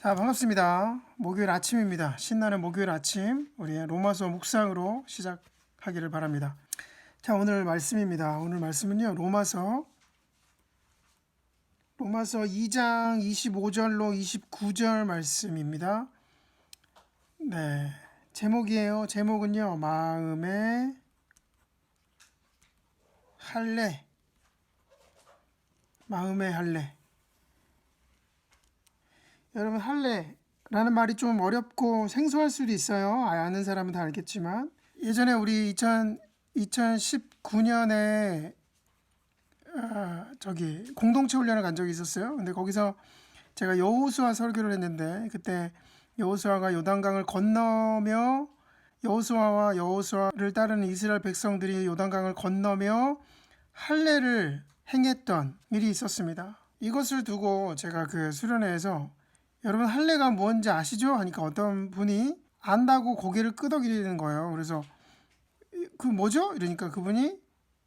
자, 반갑습니다. 목요일 아침입니다. 신나는 목요일 아침, 우리 로마서 묵상으로 시작하기를 바랍니다. 자, 오늘 말씀입니다. 오늘 말씀은요, 로마서 2장 25절로 29절 말씀입니다. 네, 제목이에요. 제목은요, 마음의 할례. 마음의 할례. 여러분, 할례라는 말이 좀 어렵고 생소할 수도 있어요. 아는 사람은 다 알겠지만. 예전에 우리 2019년에 공동체 훈련을 간 적이 있었어요. 근데 거기서 제가 여호수아 설교를 했는데, 그때 여호수아가 요단강을 건너며, 여호수아와 여호수아를 따르는 이스라엘 백성들이 요단강을 건너며 할례를 행했던 일이 있었습니다. 이것을 두고 제가 그 수련회에서 여러분 할례가 뭔지 아시죠? 하니까 어떤 분이 안다고 고개를 끄덕이는 거예요. 그래서 그 뭐죠? 이러니까 그분이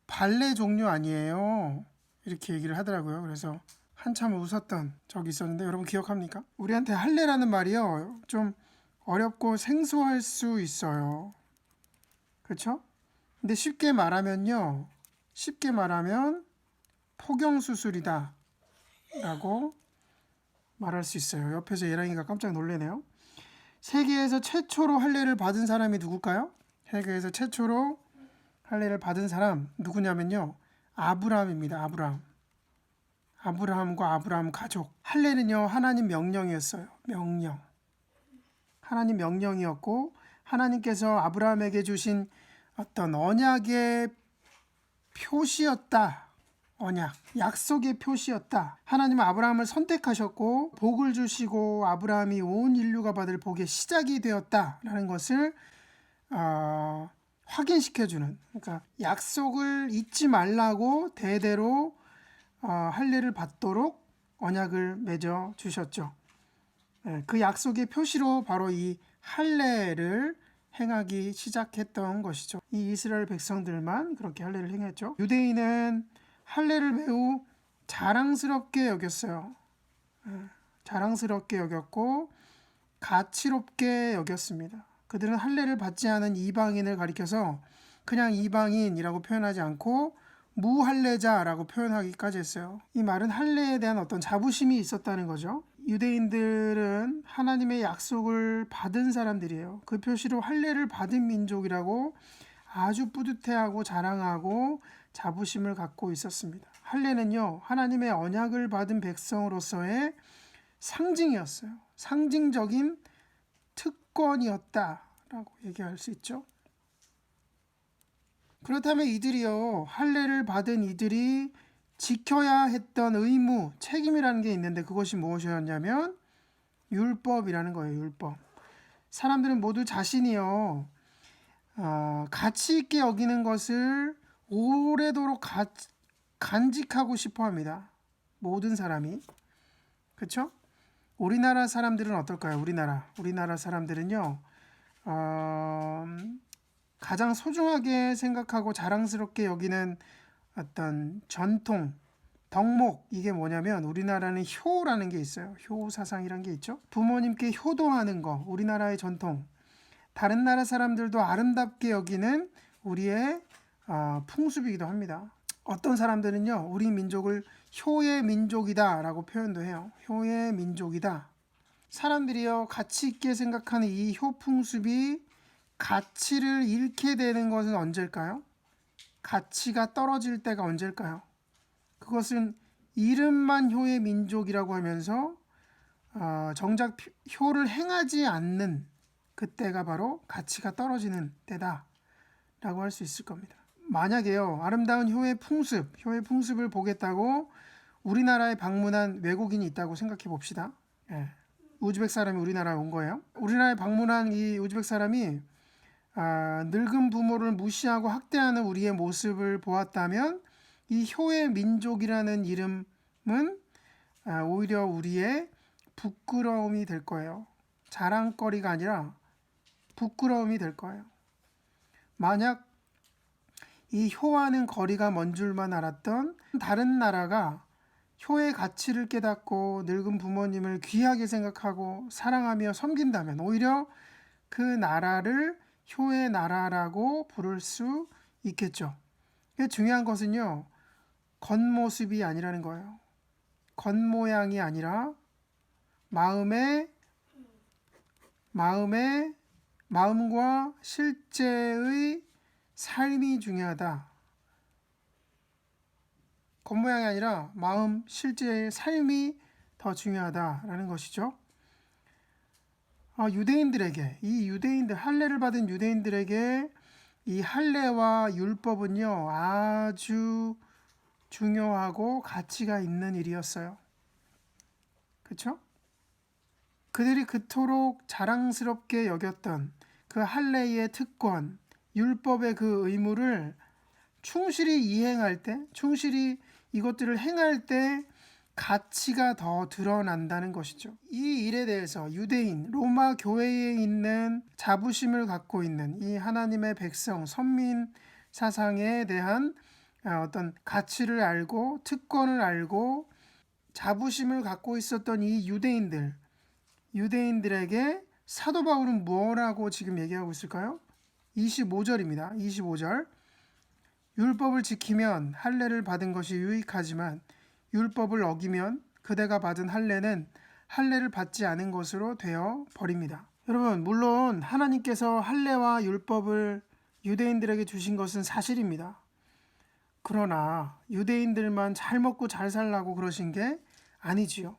발레 종류 아니에요. 이렇게 얘기를 하더라고요. 그래서 한참 웃었던 적이 있었는데 여러분 기억합니까? 우리한테 할례라는 말이요. 좀 어렵고 생소할 수 있어요. 그렇죠? 근데 쉽게 말하면 포경수술이다 라고 말할 수 있어요. 옆에서 예랑이가 깜짝 놀래네요. 세계에서 최초로 할례를 받은 사람이 누굴까요? 세계에서 최초로 할례를 받은 사람 누구냐면요, 아브라함입니다. 아브라함과 아브라함 가족. 할례는요, 하나님 명령이었어요. 하나님 명령이었고, 하나님께서 아브라함에게 주신 어떤 언약의 표시였다. 약속의 표시였다. 하나님은 아브라함을 선택하셨고 복을 주시고 아브라함이 온 인류가 받을 복의 시작이 되었다라는 것을 확인시켜주는, 그러니까 약속을 잊지 말라고 대대로 할례를 받도록 언약을 맺어 주셨죠. 그 약속의 표시로 바로 이 할례를 행하기 시작했던 것이죠. 이 이스라엘 백성들만 그렇게 할례를 행했죠. 유대인은 할례를 매우 자랑스럽게 여겼어요. 자랑스럽게 여겼고 가치롭게 여겼습니다. 그들은 할례를 받지 않은 이방인을 가리켜서 그냥 이방인이라고 표현하지 않고 무할례자라고 표현하기까지 했어요. 이 말은 할례에 대한 어떤 자부심이 있었다는 거죠. 유대인들은 하나님의 약속을 받은 사람들이에요. 그 표시로 할례를 받은 민족이라고 아주 뿌듯해하고 자랑하고 자부심을 갖고 있었습니다. 할례는요, 하나님의 언약을 받은 백성으로서의 상징이었어요. 상징적인 특권이었다라고 얘기할 수 있죠. 그렇다면 할례를 받은 이들이 지켜야 했던 의무, 책임이라는 게 있는데 그것이 무엇이었냐면 율법이라는 거예요. 율법. 사람들은 모두 자신이요, 가치 있게 여기는 것을 오래도록 간직하고 싶어 합니다. 모든 사람이. 그렇죠? 우리나라 사람들은 어떨까요? 우리나라 사람들은요, 가장 소중하게 생각하고 자랑스럽게 여기는 어떤 전통, 덕목, 이게 뭐냐면 우리나라는 효라는 게 있어요. 효 사상이란 게 있죠. 부모님께 효도하는 거, 우리나라의 전통. 다른 나라 사람들도 아름답게 여기는 우리의 풍습이기도 합니다. 어떤 사람들은요, 우리 민족을 효의 민족이다 라고 표현도 해요. 효의 민족이다. 사람들이요, 가치 있게 생각하는 이 효 풍습이 가치를 잃게 되는 것은 언제일까요? 가치가 떨어질 때가 언제일까요? 그것은 이름만 효의 민족이라고 하면서 정작 효를 행하지 않는 그때가 바로 가치가 떨어지는 때다 라고 할 수 있을 겁니다. 만약에요, 아름다운 효의 풍습을 보겠다고 우리나라에 방문한 외국인이 있다고 생각해 봅시다. 우즈벡 사람이 우리나라에 온 거예요. 우리나라에 방문한 이 우즈벡 사람이 늙은 부모를 무시하고 학대하는 우리의 모습을 보았다면 이 효의 민족이라는 이름은 오히려 우리의 부끄러움이 될 거예요. 자랑거리가 아니라 부끄러움이 될 거예요. 만약 이 효와는 거리가 먼 줄만 알았던 다른 나라가 효의 가치를 깨닫고 늙은 부모님을 귀하게 생각하고 사랑하며 섬긴다면 오히려 그 나라를 효의 나라라고 부를 수 있겠죠. 중요한 것은요, 겉모습이 아니라는 거예요. 겉모양이 아니라 마음과 실제의 삶이 중요하다. 겉모양이 아니라 마음, 실제의 삶이 더 중요하다라는 것이죠. 유대인들, 할례를 받은 유대인들에게 이 할례와 율법은요, 아주 중요하고 가치가 있는 일이었어요. 그렇죠? 그들이 그토록 자랑스럽게 여겼던 그 할례의 특권, 율법의 그 의무를 충실히 이행할 때, 충실히 이것들을 행할 때 가치가 더 드러난다는 것이죠. 이 일에 대해서 유대인, 로마 교회에 있는 자부심을 갖고 있는 이 하나님의 백성, 선민 사상에 대한 어떤 가치를 알고 특권을 알고 자부심을 갖고 있었던 이 유대인들에게 사도 바울은 뭐라고 지금 얘기하고 있을까요? 25절입니다. 25절. 율법을 지키면 할례를 받은 것이 유익하지만 율법을 어기면 그대가 받은 할례는 할례를 받지 않은 것으로 되어 버립니다. 여러분, 물론 하나님께서 할례와 율법을 유대인들에게 주신 것은 사실입니다. 그러나 유대인들만 잘 먹고 잘 살라고 그러신 게 아니지요.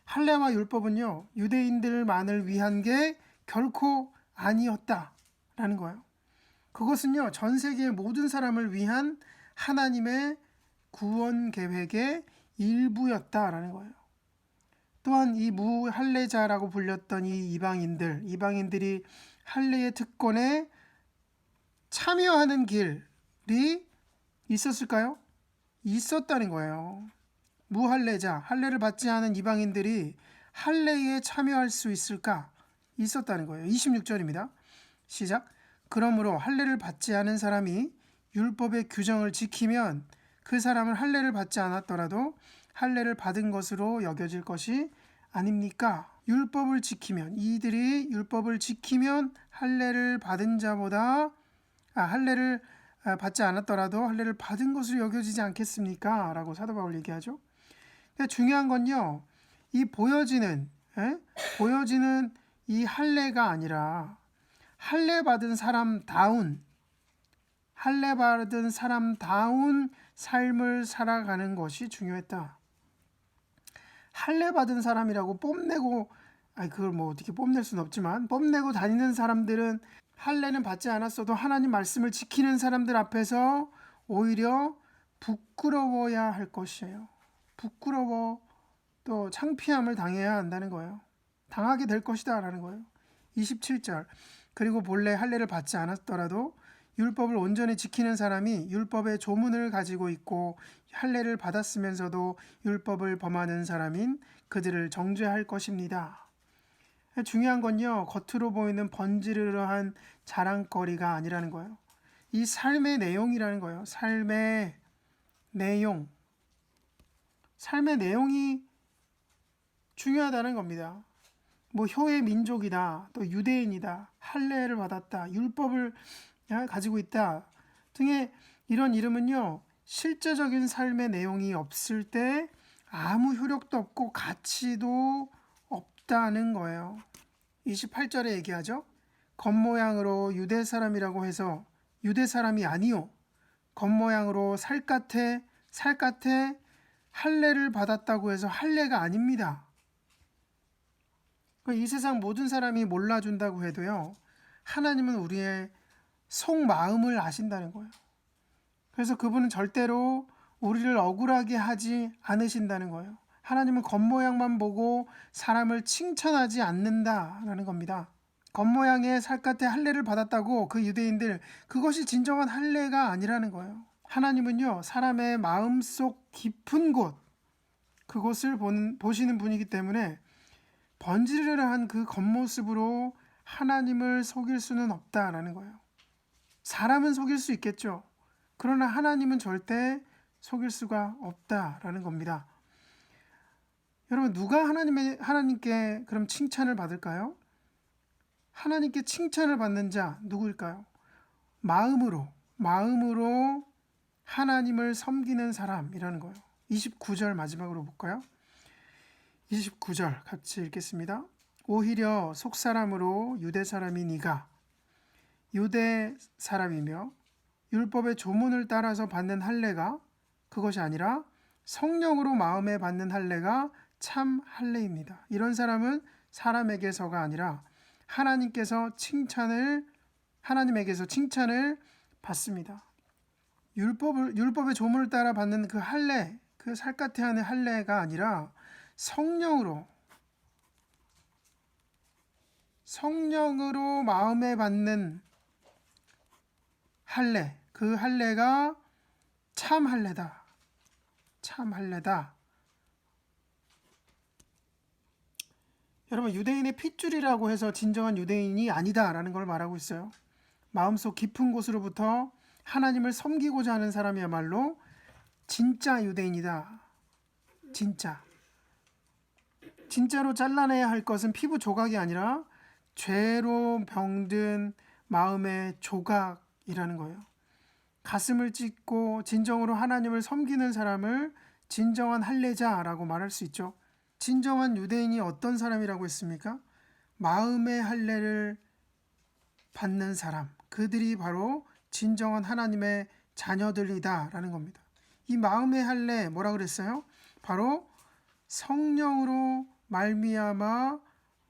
할례와 율법은요, 유대인들만을 위한 게 결코 아니었다라는 거예요. 그것은요, 전 세계의 모든 사람을 위한 하나님의 구원 계획의 일부였다라는 거예요. 또한 이 무할례자라고 불렸던 이 이방인들이 할례의 특권에 참여하는 길이 있었을까요? 있었다는 거예요. 무할례자, 할례를 받지 않은 이방인들이 할례에 참여할 수 있을까? 있었다는 거예요. 26절입니다. 시작. 그러므로 할례를 받지 않은 사람이 율법의 규정을 지키면 그 사람은 할례를 받지 않았더라도 할례를 받은 것으로 여겨질 것이 아닙니까? 이들이 율법을 지키면 할례를 받은 자보다 할례를 받지 않았더라도 할례를 받은 것으로 여겨지지 않겠습니까? 라고 사도 바울 얘기하죠. 중요한 건요, 이 보여지는 이 할례가 아니라 할례 받은 사람다운 삶을 살아가는 것이 중요했다. 할례 받은 사람이라고 뽐내고, 그걸 뭐 어떻게 뽐낼 수는 없지만 뽐내고 다니는 사람들은 할례는 받지 않았어도 하나님 말씀을 지키는 사람들 앞에서 오히려 부끄러워야 할 것이에요. 부끄러워 또 창피함을 당해야 한다는 거예요. 당하게 될 것이다 라는 거예요. 27절. 그리고 본래 할례를 받지 않았더라도 율법을 온전히 지키는 사람이 율법의 조문을 가지고 있고 할례를 받았으면서도 율법을 범하는 사람인 그들을 정죄할 것입니다. 중요한 건요, 겉으로 보이는 번지르르한 자랑거리가 아니라는 거예요. 이 삶의 내용이라는 거예요. 삶의 내용이 중요하다는 겁니다. 뭐 효의 민족이다, 또 유대인이다, 할례를 받았다, 율법을 가지고 있다 등의 이런 이름은요, 실제적인 삶의 내용이 없을 때 아무 효력도 없고 가치도 없다는 거예요. 28절에 얘기하죠. 겉모양으로 유대 사람이라고 해서 유대 사람이 아니요, 겉모양으로 살갗에 할례를 받았다고 해서 할례가 아닙니다. 이 세상 모든 사람이 몰라준다고 해도요, 하나님은 우리의 속마음을 아신다는 거예요. 그래서 그분은 절대로 우리를 억울하게 하지 않으신다는 거예요. 하나님은 겉모양만 보고 사람을 칭찬하지 않는다라는 겁니다. 겉모양의 살갗에 할례를 받았다고 그 유대인들, 그것이 진정한 할례가 아니라는 거예요. 하나님은요, 사람의 마음속 깊은 곳, 그곳을 보시는 분이기 때문에 번지르르한 그 겉모습으로 하나님을 속일 수는 없다라는 거예요. 사람은 속일 수 있겠죠. 그러나 하나님은 절대 속일 수가 없다라는 겁니다. 여러분 누가 하나님께 그럼 칭찬을 받을까요? 하나님께 칭찬을 받는 자 누구일까요? 마음으로 하나님을 섬기는 사람이라는 거예요. 29절 마지막으로 볼까요? 29절 같이 읽겠습니다. 오히려 속사람으로 유대 사람이 네가 유대 사람이며 율법의 조문을 따라서 받는 할례가 그것이 아니라 성령으로 마음에 받는 할례가 참 할례입니다. 이런 사람은 사람에게서가 아니라 하나님에게서 칭찬을 받습니다. 율법의 조문을 따라 받는 그 할례, 그 살갗해하는 할례가 아니라 성령으로 마음에 받는 할례, 그 할례가 참 할례다. 참 할례다. 여러분 유대인의 핏줄이라고 해서 진정한 유대인이 아니다라는 걸 말하고 있어요. 마음속 깊은 곳으로부터 하나님을 섬기고자 하는 사람이야말로 진짜 유대인이다. 진짜로 잘라내야 할 것은 피부 조각이 아니라 죄로 병든 마음의 조각이라는 거예요. 가슴을 찢고 진정으로 하나님을 섬기는 사람을 진정한 할례자라고 말할 수 있죠. 진정한 유대인이 어떤 사람이라고 했습니까? 마음의 할례를 받는 사람, 그들이 바로 진정한 하나님의 자녀들이다라는 겁니다. 이 마음의 할례 뭐라 그랬어요? 바로 성령으로 말미암아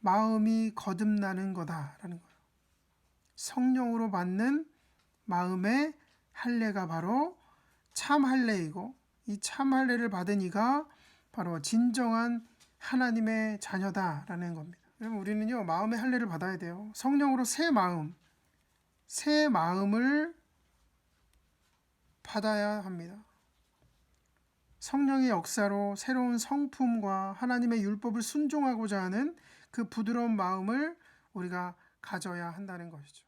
마음이 거듭나는 거다라는 거예요. 성령으로 받는 마음의 할례가 바로 참 할례이고 이 참 할례를 받은 이가 바로 진정한 하나님의 자녀다라는 겁니다. 여러분 우리는요 마음의 할례를 받아야 돼요. 성령으로 새 마음을 받아야 합니다. 성령의 역사로 새로운 성품과 하나님의 율법을 순종하고자 하는 그 부드러운 마음을 우리가 가져야 한다는 것이죠.